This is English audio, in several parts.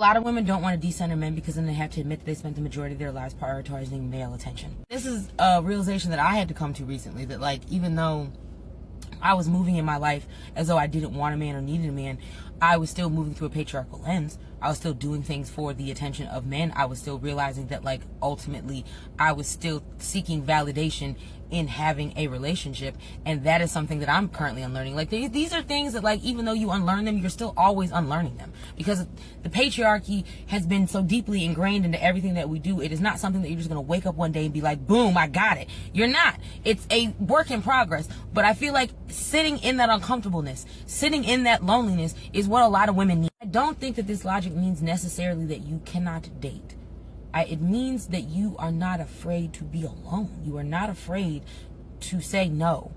A lot of women don't want to decenter men because then they have to admit that they spent the majority of their lives prioritizing male attention. This is a realization that I had to come to recently, that like, even though I was moving in my life as though I didn't want a man or needed a man, I was still moving through a patriarchal lens. I was still doing things for the attention of men. I was still realizing that, like, ultimately I was still seeking validation in having a relationship, and that is something that I'm currently unlearning. Like, these are things that, like, even though you unlearn them, you're still always unlearning them, because the patriarchy has been so deeply ingrained into everything that we do. It is not something that you're just going to wake up one day and be like, boom, I got it. You're not. It's a work in progress. But I feel like sitting in that uncomfortableness, sitting in that loneliness is what a lot of women need. I don't think that this logic means necessarily that you cannot date. It means that you are not afraid to be alone. You are not afraid to say no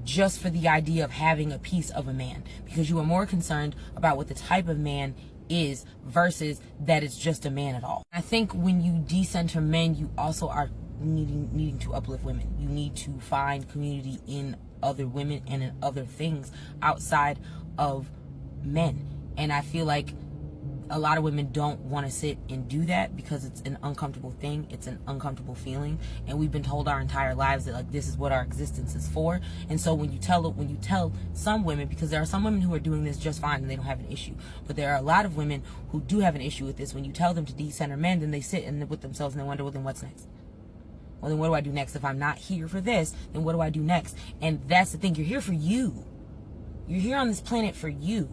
just for the idea of having a piece of a man, because you are more concerned about what the type of man is versus that it's just a man at all. I think when you decenter men, you also are needing to uplift women. You need to find community in other women and in other things outside of men. And I feel like a lot of women don't want to sit and do that because it's an uncomfortable thing. It's an uncomfortable feeling, and we've been told our entire lives that, like, this is what our existence is for. And so when you tell some women, because there are some women who are doing this just fine and they don't have an issue, but there are a lot of women who do have an issue with this. When you tell them to decenter men, then they sit and with themselves and they wonder, well, then what's next? Well, then what do I do next? If I'm not here for this, then what do I do next? And that's the thing. You're here for you. You're here on this planet for you.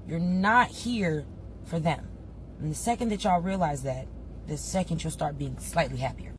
You're not here for them. And the second that y'all realize that, the second you'll start being slightly happier.